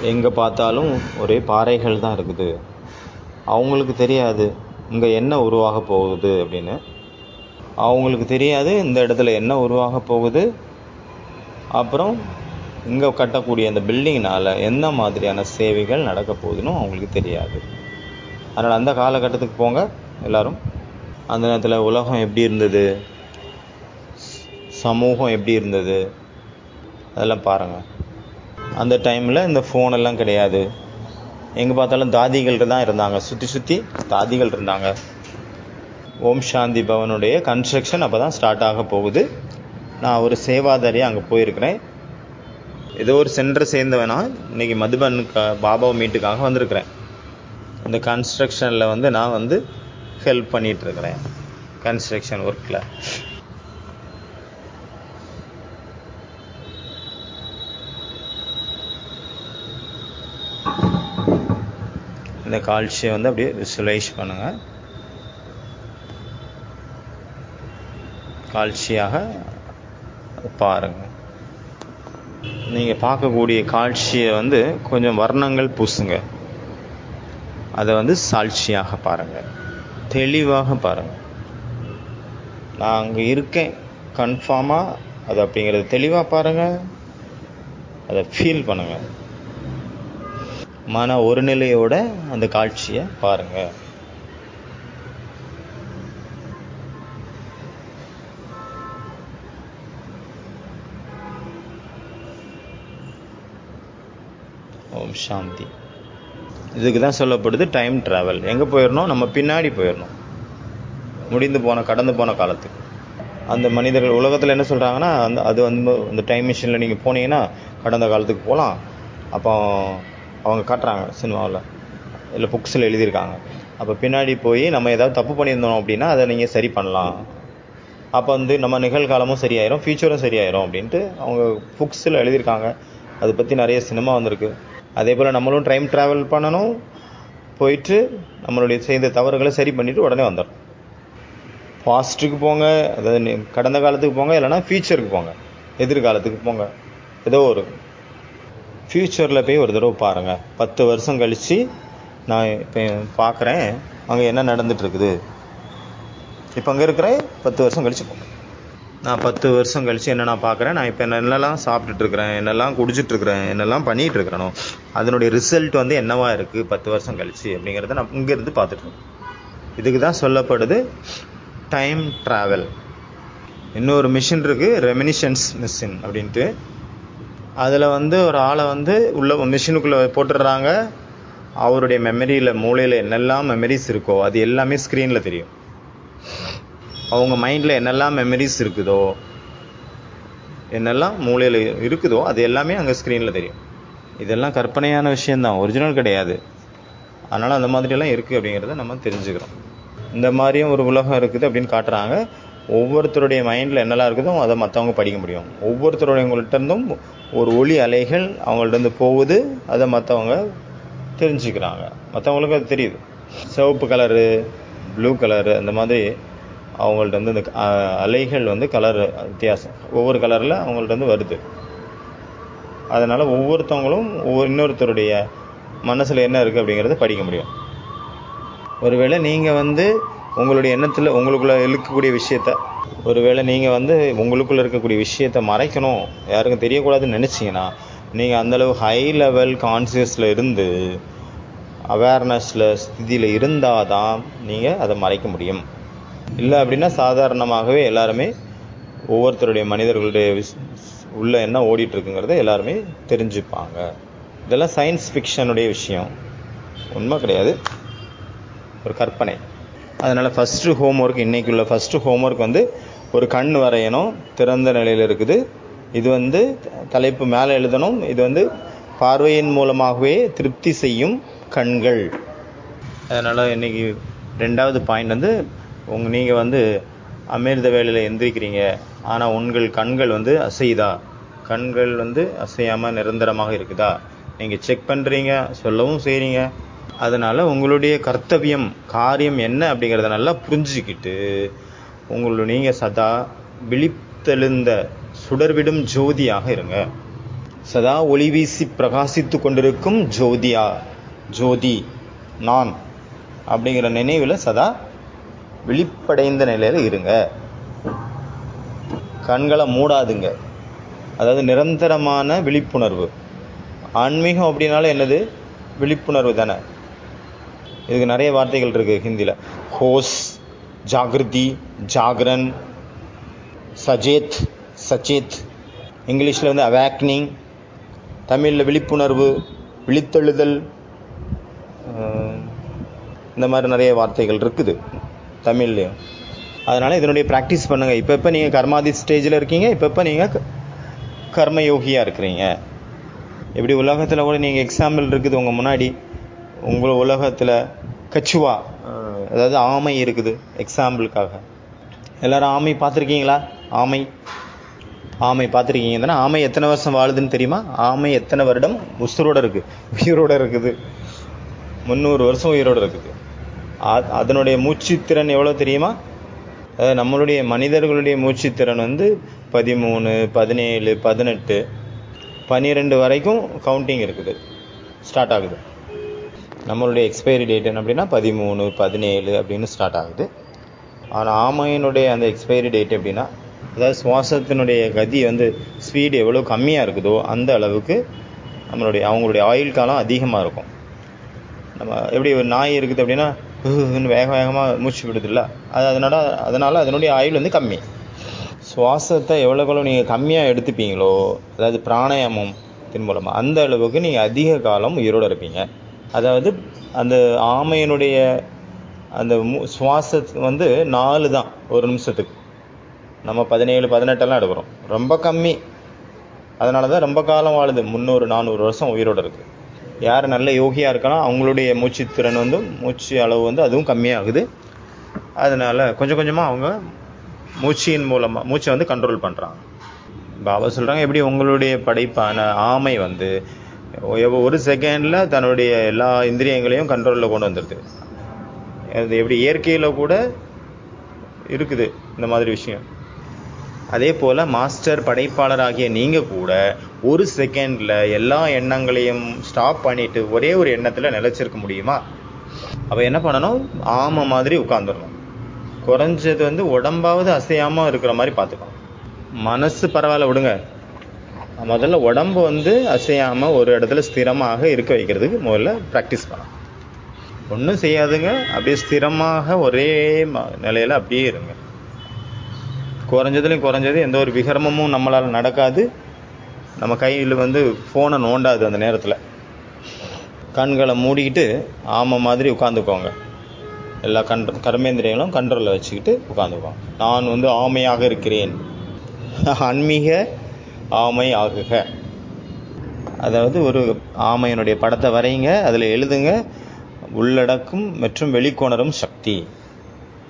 எங்கே பார்த்தாலும் ஒரே பாறைகள் தான் இருக்குது. அவங்களுக்கு தெரியாது இங்கே என்ன உருவாக போகுது அப்படின்னு. அவங்களுக்கு தெரியாது இந்த இடத்துல என்ன உருவாக போகுது, அப்புறம் இங்கே கட்டக்கூடிய அந்த பில்டிங்னால் என்ன மாதிரியான சேவைகள் நடக்க போகுதுன்னு அவங்களுக்கு தெரியாது. அதனால் அந்த காலகட்டத்துக்கு போங்க எல்லோரும். அந்த நேரத்தில் உலகம் எப்படி இருந்தது, சமூகம் எப்படி இருந்தது, அதெல்லாம் பாருங்கள். அந்த டைமில் இந்த ஃபோனெல்லாம் கிடையாது. எங்கே பார்த்தாலும் தாதிகள் தான் இருந்தாங்க, சுற்றி தாதிகள் இருந்தாங்க. ஓம் சாந்தி பவனுடைய கன்ஸ்ட்ரக்ஷன் அப்போ தான் ஸ்டார்ட் ஆக போகுது. நான் ஒரு சேவாதாரியாக அங்கே போயிருக்கிறேன். ஏதோ ஒரு சென்டர் சேர்ந்தவனா இன்றைக்கி மதுபன் பாபா மீட்டுக்காக வந்திருக்கிறேன். இந்த கன்ஸ்ட்ரக்ஷனில் நான் ஹெல்ப் பண்ணிகிட்ருக்கிறேன், கன்ஸ்ட்ரக்ஷன் ஒர்க்கில். இந்த காட்சியை அப்படியே விசுவலைஸ் பண்ணுங்கள். காட்சியாக பாருங்கள். நீங்கள் பார்க்கக்கூடிய காட்சியை கொஞ்சம் வர்ணங்கள் பூசுங்க. அதை சாட்சியாக பாருங்கள், தெளிவாக பாருங்கள். நான் அங்கே இருக்கேன் கன்ஃபார்மாக அது அப்படிங்கிறது தெளிவாக பாருங்கள். அதை ஃபீல் பண்ணுங்கள். மன ஒரு நிலையோட அந்த காட்சியை பாருங்கள். ஓம் சாந்தி. இதுக்கு தான் சொல்லப்படுது டைம் ட்ராவல். எங்கே போயிடணும், நம்ம பின்னாடி போயிடணும், கடந்து போன காலத்துக்கு. அந்த மனிதர்கள் உலகத்தில் என்ன சொல்கிறாங்கன்னா, அது அந்த டைம் மிஷினில் நீங்கள் போனீங்கன்னா கடந்த காலத்துக்கு போகலாம். அப்போ அவங்க காட்டுறாங்க சினிமாவில், இல்லை புக்ஸில் எழுதியிருக்காங்க. அப்போ பின்னாடி போய் நம்ம ஏதாவது தப்பு பண்ணியிருந்தோம் அப்படின்னா அதை நீங்கள் சரி பண்ணலாம். அப்போ நம்ம நிகழ்காலமும் சரியாயிரும், ஃபியூச்சரும் சரியாயிரும் அப்படின்ட்டு அவங்க புக்ஸில் எழுதியிருக்காங்க. அதை பற்றி நிறைய சினிமா வந்திருக்கு. அதே போல் நம்மளும் டைம் ட்ராவல் பண்ணணும், போயிட்டு நம்மளுடைய செய்த தவறுகளை சரி பண்ணிவிட்டு உடனே வந்துடும். பாஸ்ட்டுக்கு போங்க, அதாவது கடந்த காலத்துக்கு போங்க, இல்லைனா ஃபியூச்சருக்கு போங்க, எதிர்காலத்துக்கு போங்க. ஏதோ ஒரு ஃப்யூச்சரில் போய் ஒரு தடவை பாருங்கள். 10 வருஷம் கழித்து நான் இப்போ பார்க்குறேன் அங்கே என்ன நடந்துகிட்ருக்குது. இப்போ அங்கே இருக்கிறேன், 10 வருஷம் கழித்து போங்க. நான் 10 வருஷம் கழித்து என்ன நான் பார்க்குறேன், நான் இப்போ என்னெல்லாம் சாப்பிட்டுட்ருக்குறேன், என்னெல்லாம் குடிச்சிட்ருக்குறேன், என்னெல்லாம் பண்ணிகிட்ருக்கிறேனோ அதனுடைய ரிசல்ட் என்னவாக இருக்குது 10 வருஷம் கழித்து அப்படிங்கிறத நான் இங்கேருந்து பார்த்துட்ருக்கேன். இதுக்கு தான் சொல்லப்படுது டைம் ட்ராவல். இன்னொரு மிஷின் இருக்குது, ரெமினிஷன்ஸ் மிஷின் அப்படின்ட்டு. அதில் ஒரு ஆளை உள்ள மிஷினுக்குள்ளே போட்டுடுறாங்க. அவருடைய மெமரியில், மூளையில் என்னெல்லாம் மெமரிஸ் இருக்கோ அது எல்லாமே ஸ்க்ரீனில் தெரியும். அவங்க மைண்டில் என்னெல்லாம் மெமரிஸ் இருக்குதோ, என்னெல்லாம் மூளையில் இருக்குதோ அது எல்லாமே அங்கே ஸ்க்ரீனில் தெரியும். இதெல்லாம் கற்பனையான விஷயந்தான், ஒரிஜினல் கிடையாது. அதனால் அந்த மாதிரியெல்லாம் இருக்குது அப்படிங்கிறத நம்ம தெரிஞ்சுக்கிறோம். இந்த மாதிரியும் ஒரு உலகம் இருக்குது அப்படின்னு காட்டுறாங்க. ஒவ்வொருத்தருடைய மைண்டில் என்னெல்லாம் இருக்குதோ அதை மற்றவங்க படிக்க முடியும். ஒவ்வொருத்தருடையவங்கள்ட்டேருந்தும் ஒரு ஒளி அலைகள் அவங்கள்ட்ட போகுது, அதை மற்றவங்க தெரிஞ்சுக்கிறாங்க. மற்றவங்களுக்கு அது தெரியுது. சிவப்பு கலரு, ப்ளூ கலரு, அந்த மாதிரி அவங்கள்ட்ட இந்த அலைகள் கலர் வித்தியாசம், ஒவ்வொரு கலரில் அவங்கள்ட்ட வருது. அதனால் ஒவ்வொருத்தவங்களும் இன்னொருத்தருடைய மனசில் என்ன இருக்குது அப்படிங்கிறத படிக்க முடியும். ஒருவேளை நீங்கள் உங்களுடைய எண்ணத்தில் உங்களுக்குள்ளே இருக்கக்கூடிய விஷயத்த, ஒருவேளை நீங்கள் உங்களுக்குள்ளே இருக்கக்கூடிய விஷயத்தை மறைக்கணும், யாருக்கும் தெரியக்கூடாதுன்னு நினச்சிங்கன்னா, நீங்கள் அந்தளவு ஹை லெவல் கான்சியஸில் இருந்து அவேர்னஸில் ஸ்திதியில் இருந்தால் தான் நீங்கள் அதை மறைக்க முடியும். இல்லை அப்படின்னா சாதாரணமாகவே எல்லாருமே ஒவ்வொருத்தருடைய மனிதர்களுடைய உள்ள என்ன ஓடிட்டுருக்குங்கிறத எல்லாருமே தெரிஞ்சுப்பாங்க. இதெல்லாம் சயின்ஸ் ஃபிக்ஷனுடைய விஷயம், உண்மை கிடையாது, ஒரு கற்பனை. அதனால் ஃபஸ்ட்டு ஹோம்ஒர்க், இன்றைக்குள்ள ஃபஸ்ட்டு ஹோம்ஒர்க் ஒரு கண் வரையணும், திறந்த நிலையில் இருக்குது. இது தலைப்பு மேலே எழுதணும். இது பார்வையின் மூலமாகவே திருப்தி செய்யும் கண்கள். அதனால் இன்றைக்கி 2வது பாயிண்ட் நீங்கள் அமிர்த வேளையில் எந்திரிக்கிறீங்க, ஆனால் உங்கள் கண்கள் அசையுதா, கண்கள் அசையாமல் நிரந்தரமாக இருக்குதா, நீங்கள் செக் பண்ணுறீங்க, சொல்லவும் செய்கிறீங்க. அதனால் உங்களுடைய கர்த்தவியம், காரியம் என்ன அப்படிங்கிறத நல்லா புரிஞ்சுக்கிட்டு நீங்கள் சதா விழித்தெழுந்த சுடர்விடும் ஜோதியாக இருங்க. சதா ஒளி வீசி பிரகாசித்து கொண்டிருக்கும் ஜோதி நான் அப்படிங்கிற நினைவில் சதா விழிப்படைந்த நிலையில் இருங்க. கண்களை மூடாதுங்க. அதாவது நிரந்தரமான விழிப்புணர்வு. ஆன்மீகம் அப்படின்னாலும் என்னது? விழிப்புணர்வு தானே. இதுக்கு நிறைய வார்த்தைகள் இருக்குது ஹிந்தியில். ஹோஸ், ஜாகிருதி, ஜாகரன், சஜேத், சச்சேத். இங்கிலீஷில் வந்து அவேக்னிங். தமிழில் விழிப்புணர்வு, விழித்தெழுதல், இந்த மாதிரி நிறைய வார்த்தைகள் இருக்குது தமிழ்லேயும். அதனால் இதனுடைய ப்ராக்டிஸ் பண்ணுங்கள். இப்போ நீங்கள் கர்மாதி ஸ்டேஜில் இருக்கீங்க, இப்போ நீங்கள் கர்மயோகியாக இருக்கிறீங்க. எப்படி உலகத்தில் கூட நீங்கள் எக்ஸாம்பிள் இருக்குது உங்கள் முன்னாடி. உங்கள் உலகத்தில் கச்சுவா, அதாவது ஆமை இருக்குது எக்ஸாம்பிளுக்காக. எல்லோரும் ஆமை பார்த்துருக்கீங்களா? ஆமை பார்த்துருக்கீங்க தானே? ஆமை எத்தனை வருஷம் வாழுதுன்னு தெரியுமா? ஆமை எத்தனை வருடம் உயிரோடு இருக்குது? 300 வருஷம் உயிரோடு இருக்குது. அதனுடைய மூச்சுத்திறன் எவ்வளோ தெரியுமா? அதாவது நம்மளுடைய மனிதர்களுடைய மூச்சுத்திறன் வந்து 13, 17, 18, 12 வரைக்கும் கவுண்டிங் இருக்குது, ஸ்டார்ட் ஆகுது. நம்மளுடைய எக்ஸ்பைரி டேட் என்ன அப்படின்னா 13, 17 அப்படின்னு ஸ்டார்ட் ஆகுது. ஆனால் ஆமையினுடைய அந்த எக்ஸ்பைரி டேட் எப்படின்னா, அதாவது சுவாசத்தினுடைய கதி வந்து ஸ்பீடு எவ்வளோ கம்மியாக இருக்குதோ அந்த அளவுக்கு அவங்களுடைய ஆயுள் காலம் அதிகமாக இருக்கும். நம்ம எப்படி ஒரு நாய் இருக்குது அப்படின்னா வேகமாக மூச்சு விடுதில்ல, அதனால் அதனுடைய ஆயுள் வந்து கம்மி. சுவாசத்தை எவ்வளோ நீங்கள் கம்மியாக எடுத்துப்பீங்களோ, அதாவது பிராணாயாமத்தின் மூலமாக, அந்த அளவுக்கு நீங்கள் அதிக காலம் உயிரோடு இருப்பீங்க. அதாவது அந்த ஆமையினுடைய அந்த சுவாசத்து வந்து 4 தான் ஒரு நிமிஷத்துக்கு. நம்ம 17, 18 எடுக்கிறோம், ரொம்ப கம்மி. அதனால தான் ரொம்ப காலம் வாழுது, 300, 400 வருஷம் உயிரோடு இருக்குது. யார் நல்ல யோகியாக இருக்கானோ அவங்களுடைய மூச்சுத்திறன் வந்து மூச்சு அளவு வந்து அதுவும் கம்மியாகுது. அதனால் கொஞ்சம் கொஞ்சமாக அவங்க மூச்சை வந்து கண்ட்ரோல் பண்ணுறாங்க. பாபா சொல்கிறாங்க, எப்படி உங்களுடைய படைப்பான ஆமை வந்து ஒரு செகண்டில் தன்னுடைய எல்லா இந்திரியங்களையும் கண்ட்ரோலில் கொண்டு வந்துடுது. அது எப்படி இயற்கையில் கூட இருக்குது இந்த மாதிரி விஷயம். அதே போல் மாஸ்டர் படைப்பாளராகிய நீங்கள் கூட ஒரு செகண்டில் எல்லா எண்ணங்களையும் ஸ்டாப் பண்ணிவிட்டு ஒரே ஒரு எண்ணத்தில் நிலச்சிருக்க முடியுமா? அப்போ என்ன பண்ணணும்? ஆமை மாதிரி உட்காந்துடணும். குறைஞ்சது வந்து உடம்பாவது அசையாமல் இருக்கிற மாதிரி பார்த்துக்கணும். மனசு பரவாயில்ல விடுங்க, முதல்ல உடம்பு வந்து அசையாமல் ஒரு இடத்துல ஸ்திரமாக இருக்க வைக்கிறதுக்கு முதல்ல ப்ராக்டிஸ் பண்ணலாம். ஒன்றும் செய்யாதுங்க, அப்படியே ஸ்திரமாக ஒரே நிலையில் அப்படியே இருங்க. குறைஞ்சது எந்த ஒரு விகர்மமும் நம்மளால் நடக்காது. நம்ம கையில் வந்து ஃபோனை நோண்டாது. அந்த நேரத்தில் கண்களை மூடிக்கிட்டு ஆமை மாதிரி உட்காந்துக்கோங்க. எல்லா கர்மேந்திரியங்களும் கண்ட்ரோலில் வச்சுக்கிட்டு உட்காந்துக்கோங்க. நான் வந்து ஆமையாக இருக்கிறேன், ஆன்மீக ஆமை ஆகுக. அதாவது ஒரு ஆமையினுடைய படத்தை வரைங்க, அதில் எழுதுங்க, உள்ளடக்கும் மற்றும் வெளிக்கொணரும் சக்தி.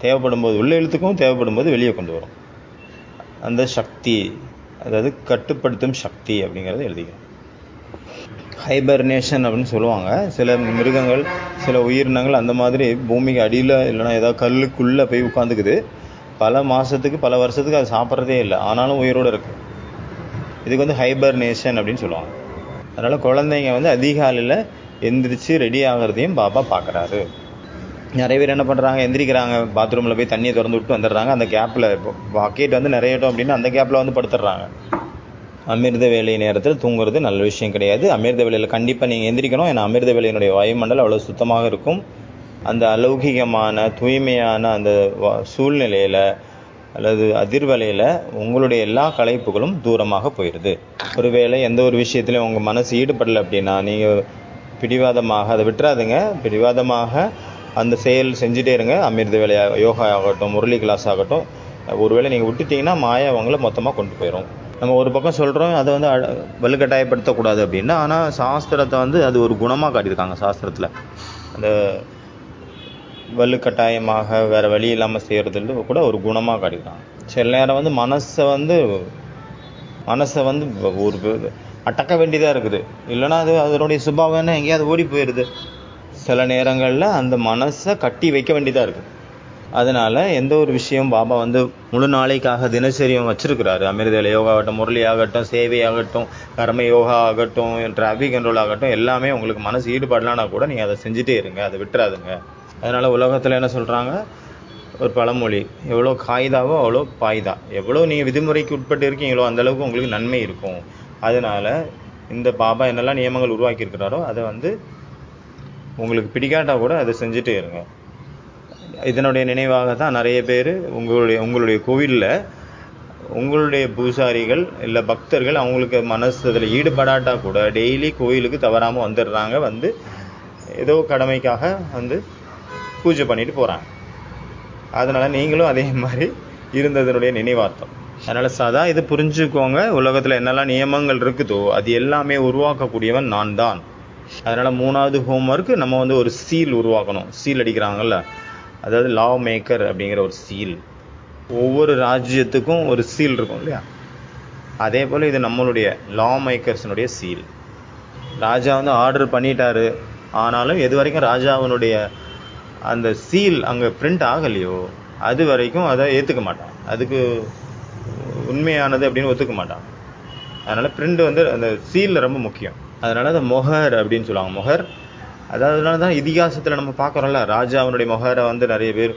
தேவைப்படும் போது உள்ளே இழுத்துக்கும், தேவைப்படும் போது வெளியே கொண்டு வரும். அந்த சக்தி, அதாவது கட்டுப்படுத்தும் சக்தி அப்படிங்கிறத எழுதிக்கிறோம். ஹைபர்னேஷன் அப்படின்னு சொல்லுவாங்க. சில மிருகங்கள், சில உயிரினங்கள் அந்த மாதிரி பூமிக்கு அடியில் இல்லைன்னா ஏதாவது கல்லுக்குள்ளே போய் உட்காந்துக்குது. பல மாதத்துக்கு பல வருஷத்துக்கு அது சாப்பிட்றதே இல்லை, ஆனாலும் உயிரோடு இருக்குது. இதுக்கு வந்து ஹைபர்னேஷன் அப்படின்னு சொல்லுவாங்க. அதனால் குழந்தைங்க வந்து அதிகாலையில் எந்திரிச்சு ரெடி ஆகிறதையும் பாபா பார்க்குறாரு. நிறைய பேர் என்ன பண்ணுறாங்க, எந்திரிக்கிறாங்க, பாத்ரூமில் போய் தண்ணியை திறந்து விட்டு வந்துடுறாங்க. அந்த கேப்பில் பாக்கெட் வந்து நிறையட்டும் அப்படின்னு அந்த கேப்பில் வந்து படுத்துடுறாங்க. அமிர்த வேலை நேரத்தில் தூங்குறது நல்ல விஷயம் கிடையாது. அமிர்த வேலையில் கண்டிப்பாக நீங்கள் எந்திரிக்கணும். ஏன்னா அமிர்த வேலையினுடைய வாயுமண்டலம் அவ்வளோ சுத்தமாக இருக்கும். அந்த அலௌகிகமான தூய்மையான அந்த சூழ்நிலையில் அல்லது அதிர்வலையில் உங்களுடைய எல்லா களைப்புகளும் தூரமாக போயிடுது. ஒருவேளை எந்த ஒரு விஷயத்துலையும் உங்கள் மனசு ஈடுபடலை அப்படின்னா நீங்கள் பிடிவாதமாக அதை விட்டுறாதுங்க. பிடிவாதமாக அந்த செயல் செஞ்சுட்டே இருங்க. அமிர்த வேலை, யோகா ஆகட்டும், முரளி கிளாஸ் ஆகட்டும், ஒருவேளை நீங்கள் விட்டுட்டிங்கன்னா மாயா அவங்கள மொத்தமாக கொண்டு போயிடும். நம்ம ஒரு பக்கம் சொல்கிறோம் அதை வந்து வலுக்கட்டாயப்படுத்தக்கூடாது அப்படின்னு, ஆனால் சாஸ்திரத்தை வந்து அது ஒரு குணமாக காட்டியிருக்காங்க. சாஸ்திரத்தில் அந்த வலுக்கட்டாயமாக வேறு வழி இல்லாமல் செய்கிறதுல கூட ஒரு குணமாக காட்டியிருக்காங்க. சில நேரம் வந்து மனசை வந்து ஒரு அடக்க வேண்டியதாக இருக்குது. இல்லைன்னா அது அதனுடைய சுபாவம்னா எங்கேயாவது ஓடி போயிடுது. சில நேரங்களில் அந்த மனசை கட்டி வைக்க வேண்டியதாக இருக்குது. அதனால் எந்த ஒரு விஷயம் பாபா வந்து முழு நாளைக்காக தினசரியும் வச்சுருக்கிறாரு. அமிர்தவேலை யோகா ஆகட்டும், முரளி ஆகட்டும், சேவை ஆகட்டும், கர்ம யோகா ஆகட்டும், டிராஃபிக் கண்ட்ரோல் ஆகட்டும், எல்லாமே உங்களுக்கு மனசு ஈடுபடலான்னா கூட நீங்கள் அதை செஞ்சுட்டே இருங்க, அதை விட்டுறாதுங்க. அதனால் உலகத்தில் என்ன சொல்கிறாங்க, ஒரு பழமொழி, எவ்வளோ காய்தாவோ அவ்வளோ பாய்தா. எவ்வளோ நீங்கள் விதிமுறைக்கு உட்பட்டு இருக்கீங்களோ அந்தளவுக்கு உங்களுக்கு நன்மை இருக்கும். அதனால் இந்த பாபா என்னெல்லாம் நியமங்கள் உருவாக்கியிருக்கிறாரோ அதை வந்து உங்களுக்கு பிடிக்காட்டால் கூட அதை செஞ்சுட்டே இருங்க. இதனுடைய நினைவாக தான் நிறைய பேர் உங்களுடைய கோவிலில் உங்களுடைய பூசாரிகள் இல்லை பக்தர்கள் அவங்களுக்கு மனசு அதில் ஈடுபடாட்டா கூட டெய்லி கோயிலுக்கு தவறாமல் வந்துடுறாங்க. வந்து ஏதோ கடமைக்காக வந்து பூஜை பண்ணிட்டு போகிறாங்க. அதனால் நீங்களும் அதே மாதிரி இருந்ததனுடைய நினைவார்த்தம். அதனால் சதா இது புரிஞ்சுக்கோங்க, உலகத்தில் என்னெல்லாம் நியமங்கள் இருக்குதோ அது எல்லாமே உருவாக்கக்கூடியவன் நான் தான். அதனால் 3வது ஹோம்ஒர்க்கு நம்ம வந்து ஒரு சீல் உருவாக்கணும். சீல் அடிக்கிறாங்கல்ல, அதாவது லா மேக்கர் அப்படிங்கிற ஒரு சீல். ஒவ்வொரு ராஜ்யத்துக்கும் ஒரு சீல் இருக்கும் இல்லையா, அதே போல் இது நம்மளுடைய லா மேக்கர்ஸினுடைய சீல். ராஜா வந்து ஆர்டர் பண்ணிட்டாரு, ஆனாலும் எது வரைக்கும் ராஜாவினுடைய அந்த சீல் அங்கே பிரிண்ட் ஆகலையோ அது வரைக்கும் அதை ஏற்றுக்க மாட்டான். அதுக்கு உண்மையானது அப்படின்னு ஒத்துக்க மாட்டான். அதனால் பிரிண்ட் வந்து அந்த சீலில் ரொம்ப முக்கியம். அதனால் அந்த மொஹர் அப்படின்னு சொல்லுவாங்க. மொஹர் அதனால தான் இதிகாசத்தில் நம்ம பார்க்குறோம்ல, ராஜாவினுடைய மொஹரை வந்து நிறைய பேர்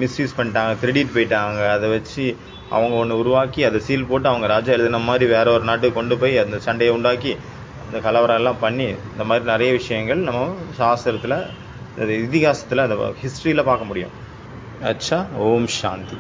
மிஸ்யூஸ் பண்ணிட்டாங்க, திருடிட்டு போயிட்டாங்க. அதை வச்சு அவங்க ஒன்று உருவாக்கி அதை சீல் போட்டு அவங்க ராஜா எழுதின மாதிரி வேற ஒரு நாட்டுக்கு கொண்டு போய் அந்த சண்டையை உண்டாக்கி அந்த கலவரம் எல்லாம் பண்ணி இந்த மாதிரி நிறைய விஷயங்கள் நம்ம சாஸ்திரத்தில், இதிகாசத்தில், அந்த ஹிஸ்ட்ரியில் பார்க்க முடியும். அச்சா, ஓம் சாந்தி.